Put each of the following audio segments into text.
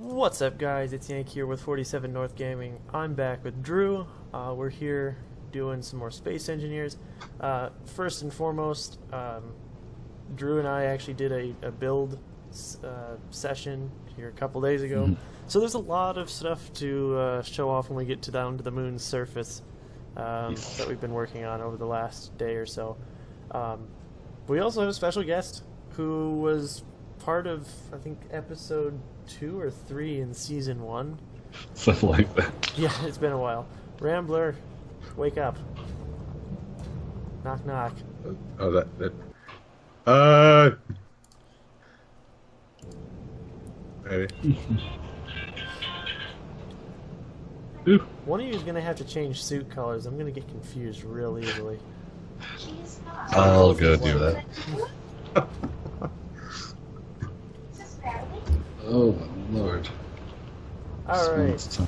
What's up, guys? It's Yank here with 47 North Gaming. I'm back with Drew. We're here doing some more Space Engineers. First and foremost, Drew and I actually did a build session here a couple days ago. So there's a lot of stuff to show off when we get down to the moon's surface that we've been working on over the last day or so. We also have a special guest who was part of, I think, episode 2 or 3 in season 1. Something like that. Yeah, it's been a while. Rambler, wake up. Knock knock. Oh, that. Maybe. One of you is gonna have to change suit colors. I'm gonna get confused real easily. I'll go do that. Oh my lord. Alright.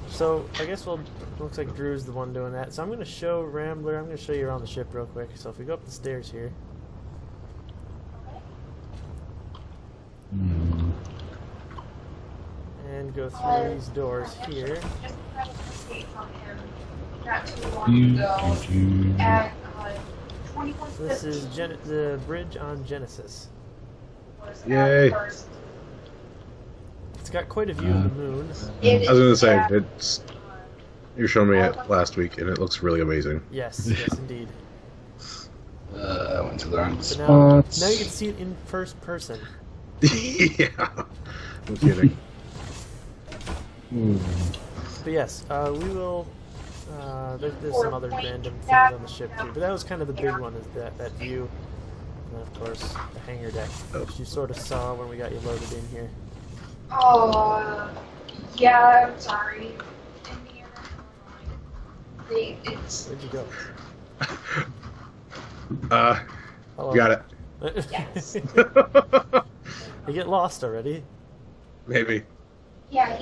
So, I guess looks like Drew's the one doing that. So I'm gonna show Rambler, I'm gonna show you around the ship real quick. So if we go up the stairs here. And go through these doors here. So this is the bridge on Genesis. Yay! It's got quite a view of the moon. I was gonna say, you showed me it last week, and it looks really amazing. Yes, yes, indeed. I went to the wrong So spots. now you can see it in first person. Yeah, I'm kidding. But yes, we will. There's some other random things on the ship too, but that was kind of the big one, is that view, and then of course the hangar deck, which you sort of saw when we got you loaded in here. Oh, yeah, I'm sorry. Where'd you go? Hello. Got it. Yes. You get lost already. Maybe. Yeah,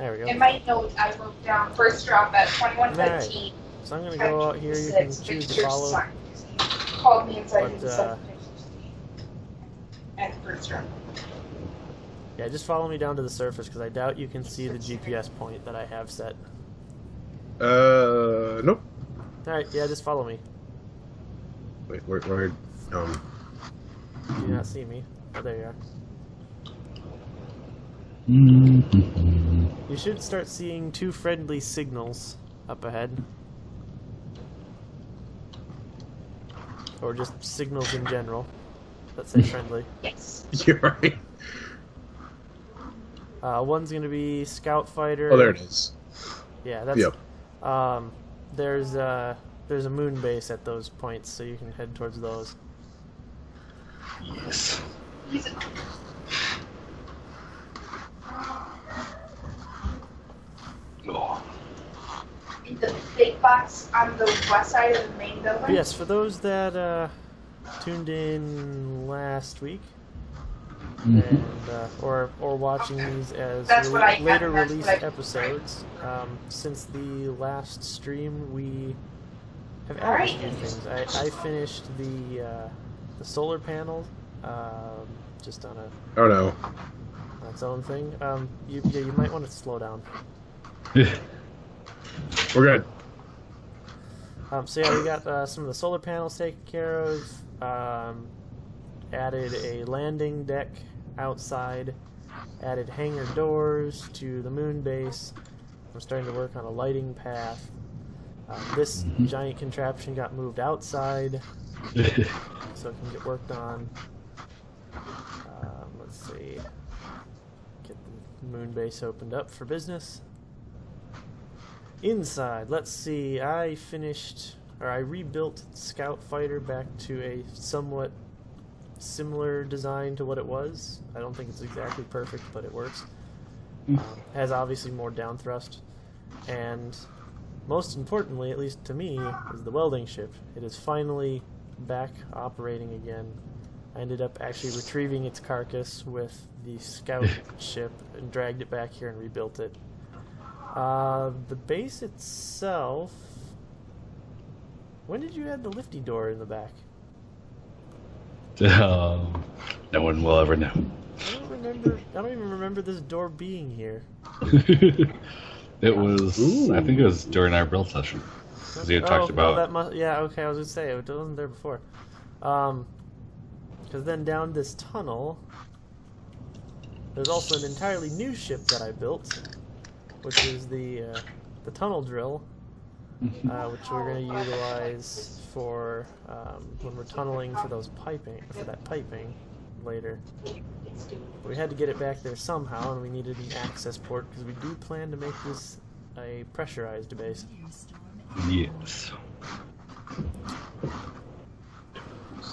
There we go. in my notes I wrote down first drop at 21:15. So I'm gonna go out here. You can choose to follow. Called me inside But, the 7:15 at first drop. Yeah, just follow me down to the surface because I doubt you can see the GPS point that I have set. Nope. Alright, yeah, just follow me. Wait, where, Do you not see me? Oh, there you are. You should start seeing 2 friendly signals up ahead. Or just signals in general that say friendly. Yes. You're right. One's gonna be Scout Fighter. Oh, there it is. Yeah, that's. Yep. There's a moon base at those points, so you can head towards those. Yes. Oh. The big box on the west side of the main building. Yes, for those that tuned in last week, and or watching these as later released episodes, since the last stream we have added a few things. I finished the solar panel, just on Oh no. its own thing. You might want to slow down. We're good. So yeah, we got some of the solar panels taken care of. Added a landing deck outside. Added hangar doors to the moon base. I'm starting to work on a lighting path. This giant contraption got moved outside, so it can get worked on. Let's see. Get the moon base opened up for business. Inside, let's see, I rebuilt Scout Fighter back to a somewhat similar design to what it was. I don't think it's exactly perfect, but it works. Has obviously more down thrust, and most importantly, at least to me, is the welding ship. It is finally back operating again. I ended up actually retrieving its carcass with the Scout ship and dragged it back here and rebuilt it. The base itself... When did you add the lifty door in the back? No one will ever know. I don't even remember this door being here. It was, I think it was during our build session. Because you had talked about... that must, yeah, okay, I was going to say, it wasn't there before. Because then down this tunnel, there's also an entirely new ship that I built, which is the tunnel drill, which we're going to utilize for when we're tunneling for that piping later. We had to get it back there somehow, and we needed an access port because we do plan to make this a pressurized base. Yes.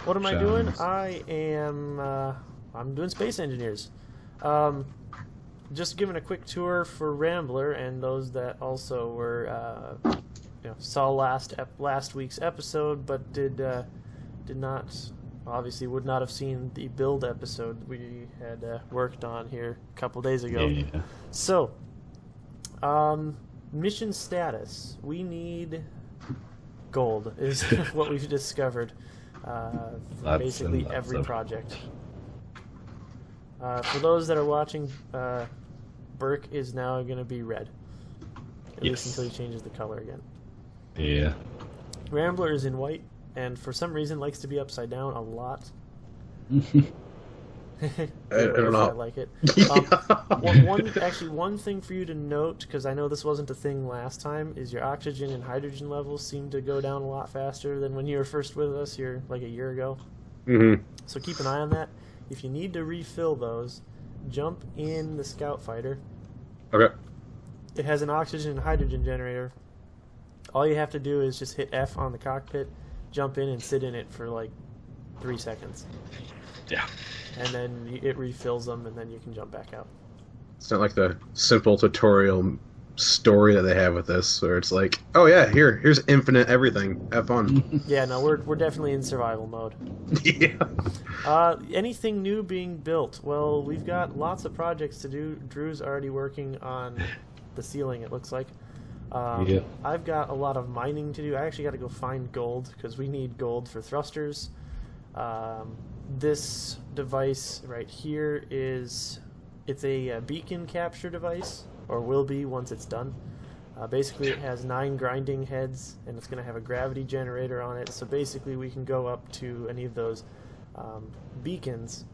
What am I doing? I'm doing Space Engineers. Just giving a quick tour for Rambler and those that also were, saw last week's episode, but did not, obviously would not have seen the build episode we had worked on here a couple days ago. Yeah. So, mission status. We need gold, is what we've discovered. For basically every project. For those that are watching, Burke is now going to be red. At least until he changes the color again. Yeah. Rambler is in white, and for some reason likes to be upside down a lot. I don't know. I like it. One thing for you to note, because I know this wasn't a thing last time, is your oxygen and hydrogen levels seem to go down a lot faster than when you were first with us here, like a year ago. Mm-hmm. So keep an eye on that. If you need to refill those, jump in the scout fighter. Okay. It has an oxygen and hydrogen generator. All you have to do is just hit F on the cockpit, jump in and sit in it for like 3 seconds. Yeah. And then it refills them, and then you can jump back out. It's not like the simple tutorial story that they have with this, where it's like, oh yeah, here's infinite everything. Have fun. Yeah, no, we're definitely in survival mode. Yeah. Anything new being built? Well, we've got lots of projects to do. Drew's already working on the ceiling, it looks like. Yeah. I've got a lot of mining to do. I actually got to go find gold, because we need gold for thrusters. This device right here it's a beacon capture device, or will be once it's done. Basically it has 9 grinding heads, and it's going to have a gravity generator on it, so basically we can go up to any of those beacons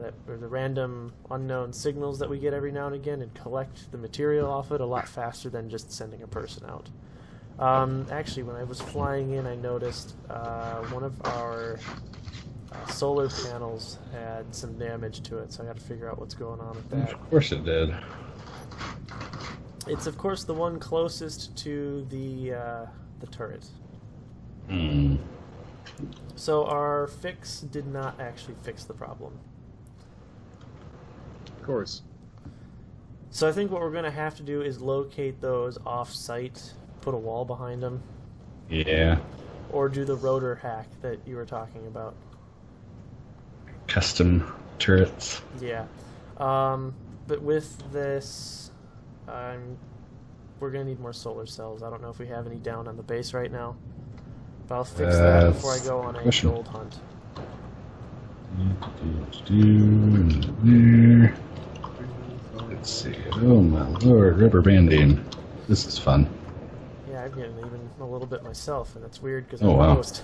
that are the random unknown signals that we get every now and again, and collect the material off it a lot faster than just sending a person out. Actually, when I was flying in, I noticed one of our solar panels had some damage to it, so I got to figure out what's going on with that. Of course it did. It's of course the one closest to the turret. Hmm. So our fix did not actually fix the problem. Of course. So I think what we're going to have to do is locate those off-site, put a wall behind them. Yeah. Or do the rotor hack that you were talking about. Custom turrets. Yeah. But with this, we're going to need more solar cells. I don't know if we have any down on the base right now. But I'll fix that before I go on a gold hunt. Let's see. Oh my lord, rubber banding. This is fun. Yeah, I'm getting even a little bit myself, and it's weird because Oh, I'm wow. a host.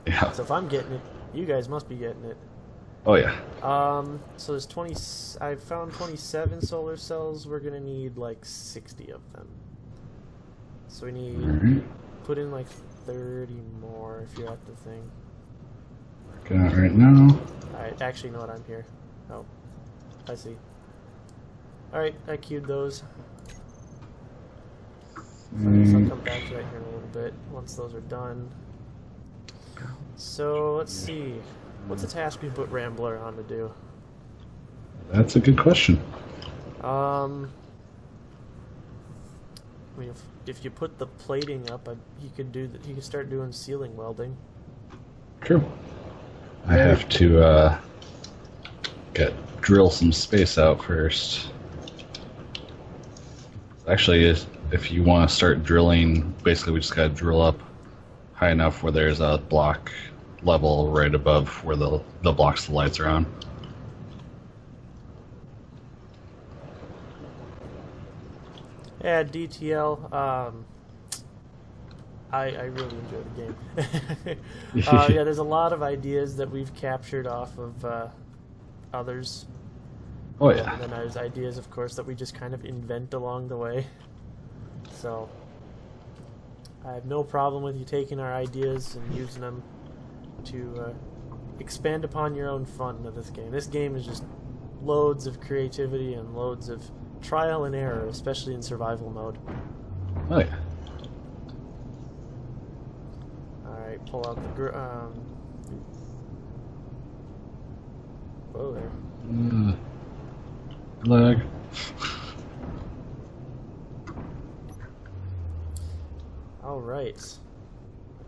Yeah. So if I'm getting it, you guys must be getting it. Oh yeah. So there's 20. I found 27 solar cells. We're gonna need like 60 of them. So we need Alright. put in like 30 more if you're at the thing. Working out right now. Alright, actually, know what? I'm here. Oh, I see. Alright, I queued those. So I guess I'll come back to that here in a little bit once those are done. So let's see. What's the task we put Rambler on to do? That's a good question. I mean, if you put the plating up, you could do that. You could start doing ceiling welding. True. I have to drill some space out first. Actually, if you want to start drilling, basically we just got to drill up high enough where there's a block level right above where the blocks the lights are on. Yeah, DTL. I really enjoy the game. Yeah, there's a lot of ideas that we've captured off of others. Oh yeah. And then there's ideas, of course, that we just kind of invent along the way. So I have no problem with you taking our ideas and using them to expand upon your own fun of this game. This game is just loads of creativity and loads of trial and error, especially in survival mode. Oh yeah. Alright, pull out the whoa there. Lag. Alright.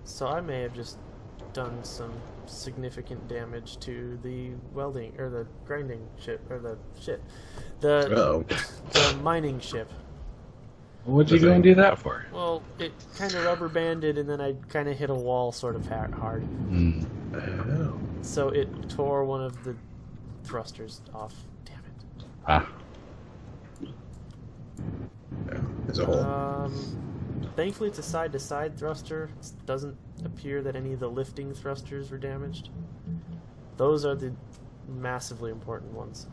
So I may have just done some significant damage to the welding, or the grinding ship, or the Uh-oh. the mining ship. What'd you go and do that for? Well, it kind of rubber banded, and then I kind of hit a wall sort of hard. Oh. So it tore one of the thrusters off. Damn it. Ah. Yeah, as a whole. Thankfully it's a side-to-side thruster. It doesn't appear that any of the lifting thrusters were damaged. Those are the massively important ones.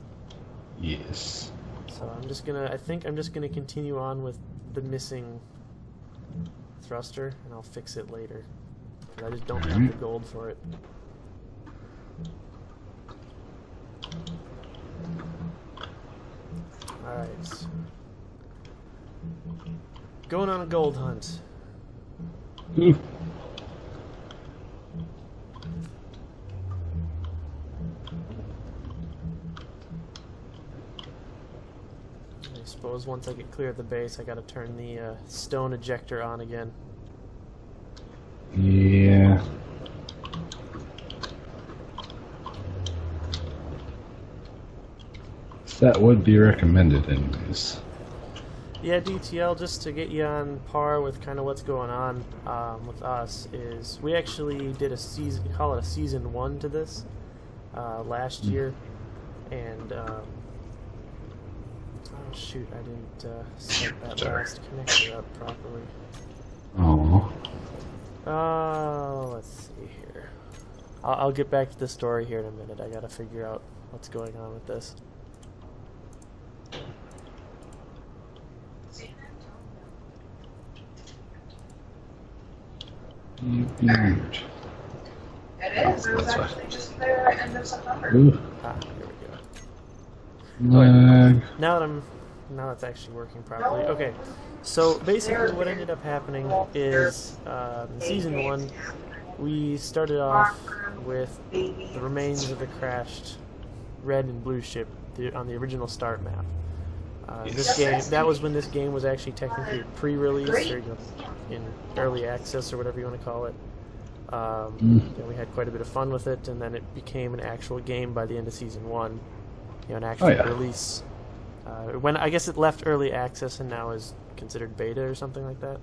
Yes. So I think I'm just gonna continue on with the missing thruster, and I'll fix it later. 'Cause I just don't have the gold for it. Alright. Going on a gold hunt. Ooh. I suppose once I get clear of the base, I gotta turn the stone ejector on again. Yeah. That would be recommended anyways. Yeah, DTL, just to get you on par with kind of what's going on with us, is we actually did a season, call it a season 1 to this last year, and oh shoot, I didn't set that last connector up properly. Oh. Let's see here. I'll get back to the story here in a minute. I gotta figure out what's going on with this. It is. It was actually just there end of September. Ooh. Ah, here we go. Lag. Now it's actually working properly. Okay, so basically what ended up happening is in season 1 we started off with the remains of the crashed red and blue ship on the original start map. This game, that was when this game was actually technically pre-release, or in early access, or whatever you want to call it. And we had quite a bit of fun with it, and then it became an actual game by the end of season 1. An actual release. When I guess it left early access and now is considered beta or something like that.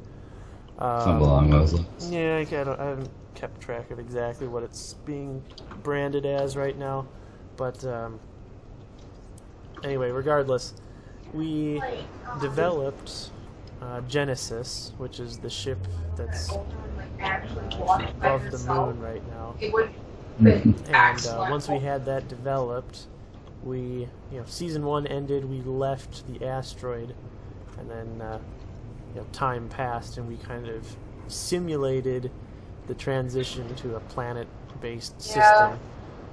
Something along those lines. Yeah, I haven't kept track of exactly what it's being branded as right now, but anyway, regardless, we developed Genesis, which is the ship that's above the moon right now. And once we had that developed, we, season 1 ended, we left the asteroid, and then, time passed, and we kind of simulated the transition to a planet-based system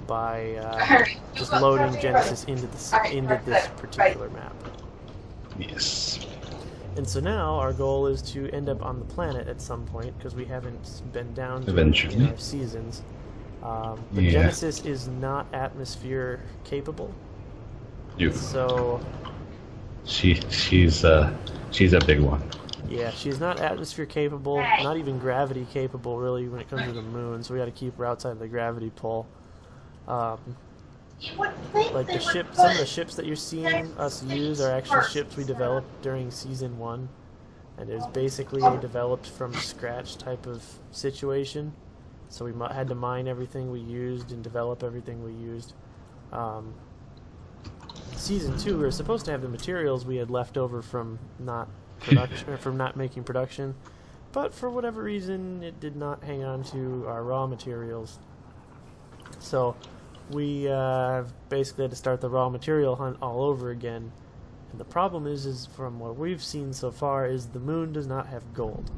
by just loading Genesis into this particular map. Yes. And so now our goal is to end up on the planet at some point, because we haven't been down to Eventually. it in our seasons. But Genesis is not atmosphere capable. So she's a big one. yeah, she's not atmosphere capable, not even gravity capable really when it comes to the moon. So we got to keep her outside of the gravity pull. Like some of the ships that you're seeing us use are actually ships we developed during season 1, and it was basically a developed from scratch type of situation. so we had to mine everything we used and develop everything we used. Season 2, we were supposed to have the materials we had left over from not production, or from not making production, but for whatever reason, it did not hang on to our raw materials. So we basically had to start the raw material hunt all over again. And the problem is from what we've seen so far, is the moon does not have gold.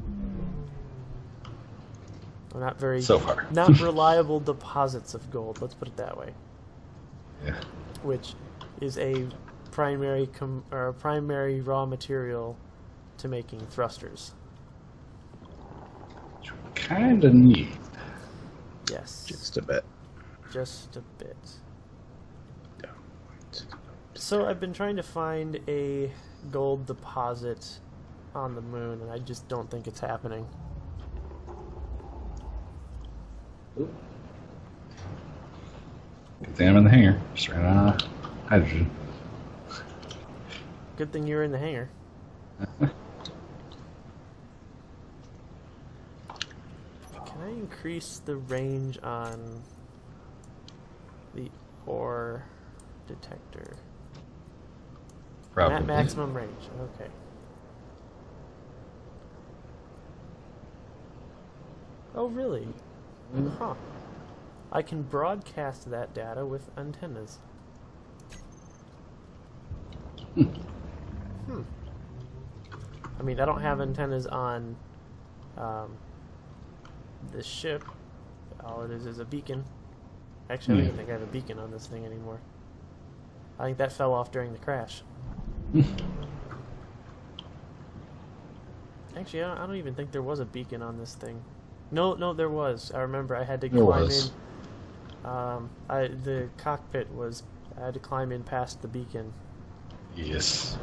Or not very, So far. not reliable deposits of gold. Let's put it that way. Yeah. Which is a primary primary raw material to making thrusters. Kind of neat. Yes. Just a bit. Just a bit. So I've been trying to find a gold deposit on the moon, and I just don't think it's happening. Good thing I'm in the hangar. Just ran out of hydrogen. Good thing you were in the hangar. Can I increase the range on the ore detector? Probably. At maximum range, okay. Oh, really? Huh. I can broadcast that data with antennas. I mean, I don't have antennas on this ship. All it is a beacon. Actually, I don't even think I have a beacon on this thing anymore. I think that fell off during the crash. Actually, I don't even think there was a beacon on this thing. No, there was. I remember I had to climb in. The cockpit was. I had to climb in past the beacon. Yes.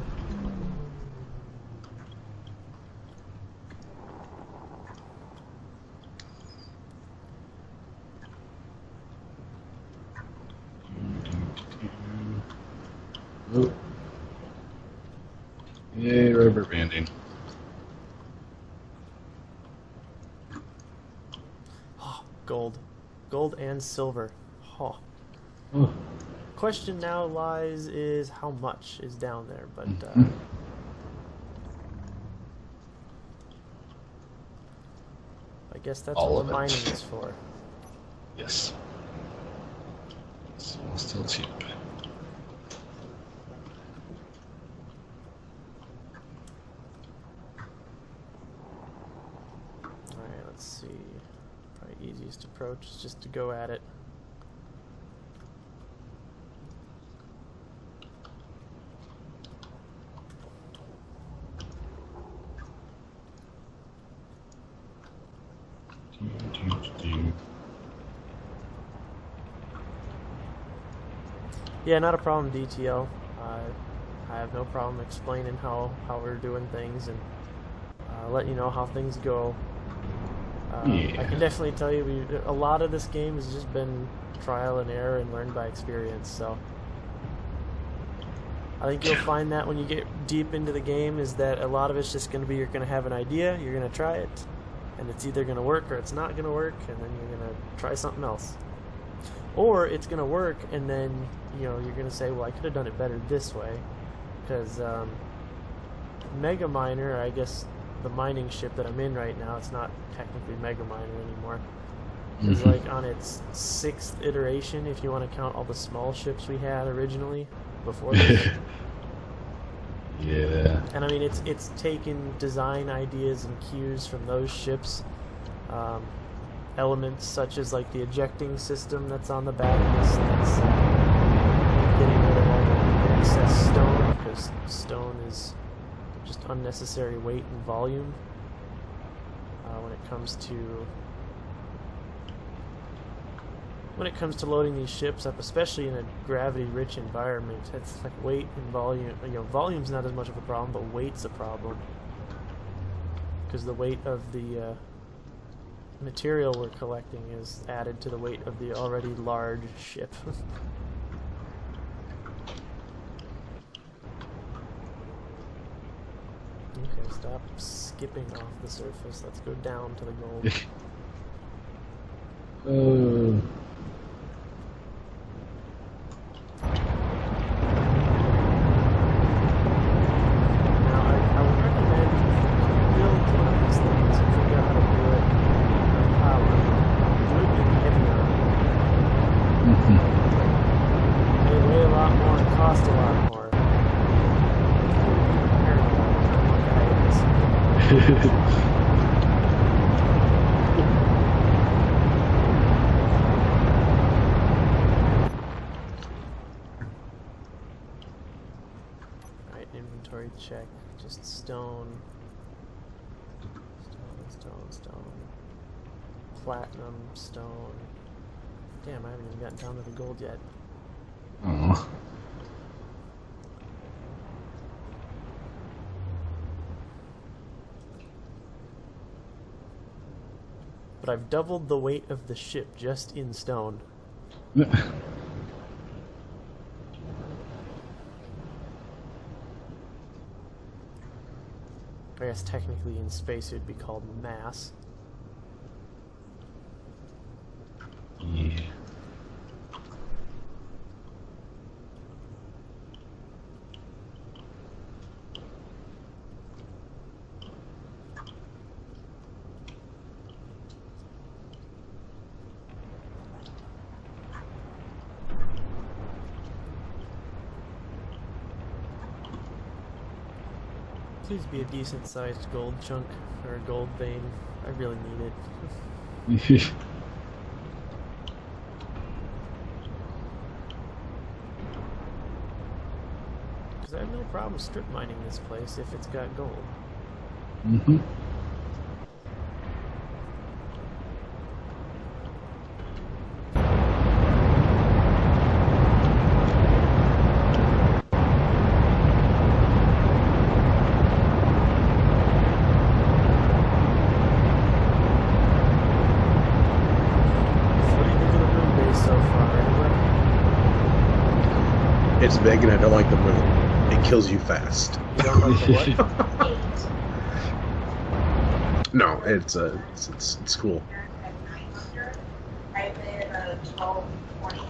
Oh. Yay, rubber banding. Oh, gold. Gold and silver. Oh. Oh. Question now lies is how much is down there, but I guess that's All what of the it. mining is for. Yes. It's still cheap. Alright, let's see. Probably easiest approach is just to go at it. Yeah, not a problem, DTL. I have no problem explaining how we're doing things and letting you know how things go. Yeah. I can definitely tell you, a lot of this game has just been trial and error and learned by experience. So I think you'll find that when you get deep into the game, is that a lot of it's just going to be you're going to have an idea, you're going to try it, and it's either going to work or it's not going to work, and then you're going to try something else. Or it's going to work, and then you're going to say, well, I could have done it better this way, because Mega Miner, I guess the mining ship that I'm in right now, it's not technically Mega Miner anymore. It's like on its 6th iteration, if you want to count all the small ships we had originally before this. Yeah. And I mean, it's taken design ideas and cues from those ships. Elements such as like the ejecting system that's on the back of this, that's getting rid of all the excess stone, because stone is just unnecessary weight and volume when it comes to loading these ships up, especially in a gravity-rich environment. It's like weight and volume. Volume's not as much of a problem, but weight's a problem, because the weight of the material we're collecting is added to the weight of the already large ship. Okay, stop skipping off the surface. Let's go down to the gold. Uh, Now, I would recommend build one of these things and figure out how to do it. Do it in heavy armor. They weigh a lot more and cost a lot more. Alright, inventory check. Just stone. Stone. Platinum, stone. Damn, I haven't even gotten down to the gold yet. oh. But I've doubled the weight of the ship just in stone. I guess technically in space it would be called mass. Yeah. Please be a decent sized gold chunk or a gold vein. I really need it. Because I have no problem strip mining this place if it's got gold. Mm-hmm. What do you think of the moon base so far, anyway? It's big and I don't like the moon. It kills you fast. You don't like the what? No, it's cool. At 900, I made a 1220.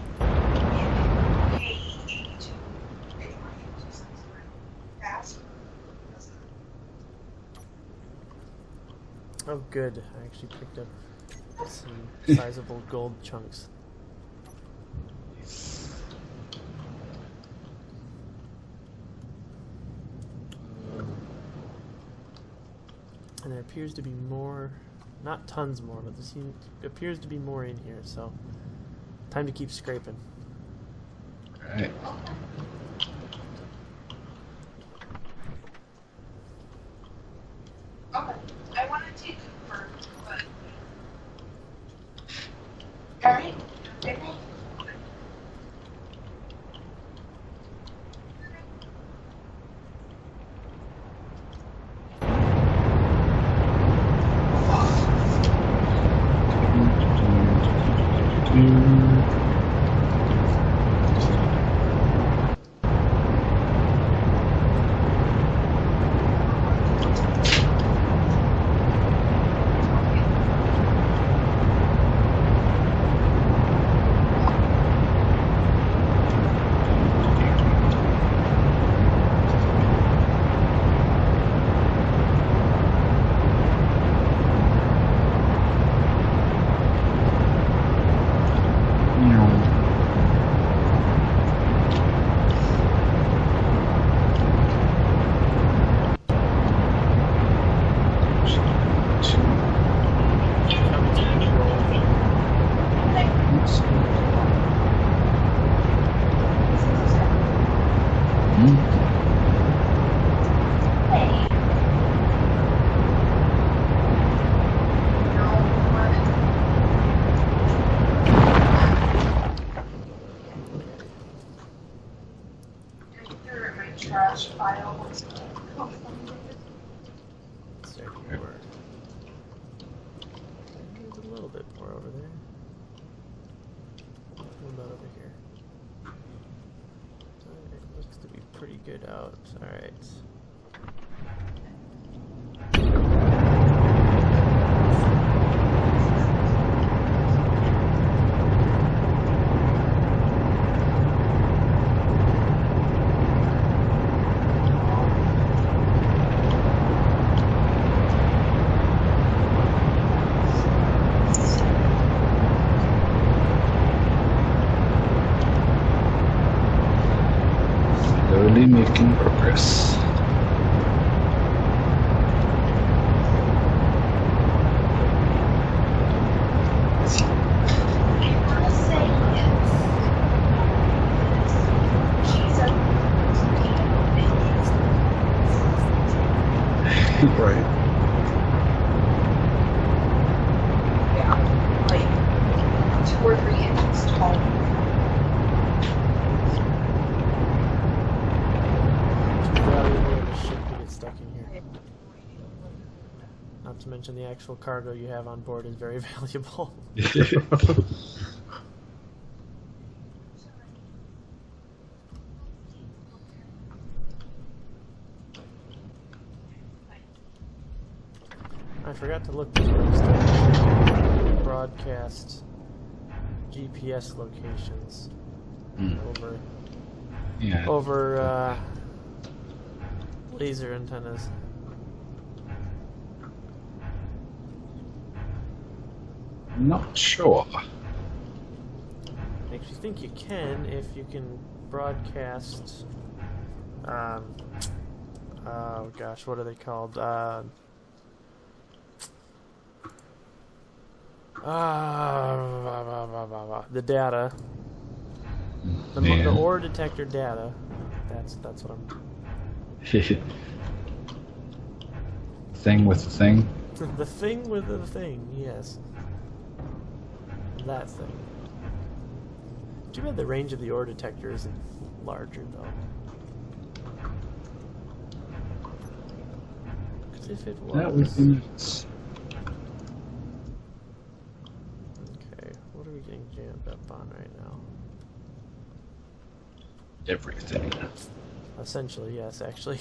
Pay 82. Fast. Oh, good. I actually picked up some sizable gold chunks. And there appears to be more, not tons more, but there appears to be more in here, so time to keep scraping. Alright. Okay. I wanted to confirm, but. Alright. Okay. Coming to the gold. Trash pile. It's starting to work. There's a little bit more over there. What about over here? Alright, looks to be pretty good out. Alright. Slowly making progress. I want to say yes. She's a Right. yeah, like 2 or 3 inches tall. Too valuable of a ship to get stuck in here. Not to mention the actual cargo you have on board is very valuable. I forgot to look this up. Broadcast GPS locations over Yeah. over laser antennas. Not sure. Makes you think you can if you can broadcast. Oh gosh, what are they called? The data. The Yeah. ore detector data. That's what I'm. Thing with the thing. The thing with the thing, yes. That thing. Too bad the range of the ore detector isn't larger, though. Because if it was... That would be nice. Okay, what are we getting jammed up on right now? Everything. Essentially, yes, actually.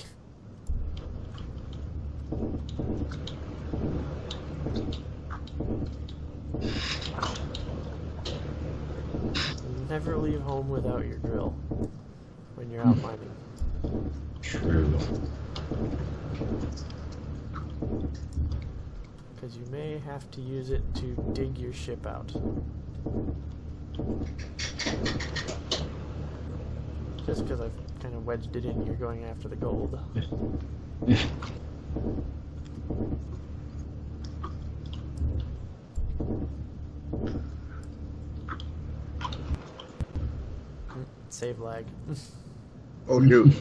Never leave home without your drill when you're out mining. True. Because you may have to use it to dig your ship out. Just because I've kind of wedged it in, you're going after the gold. Save lag. Oh, dude.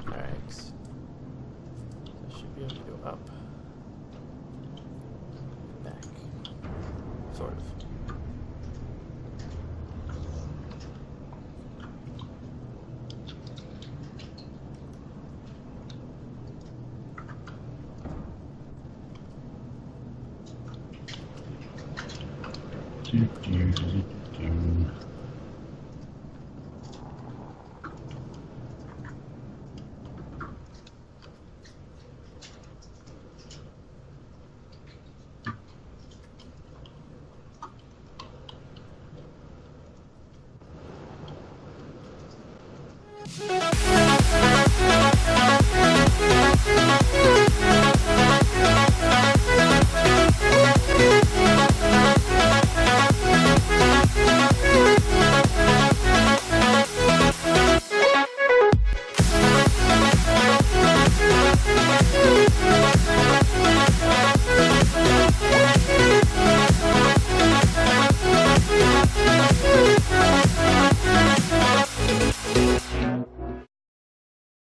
Alright. So I should be able to go up. Back. Sort of. Do, do, do, do.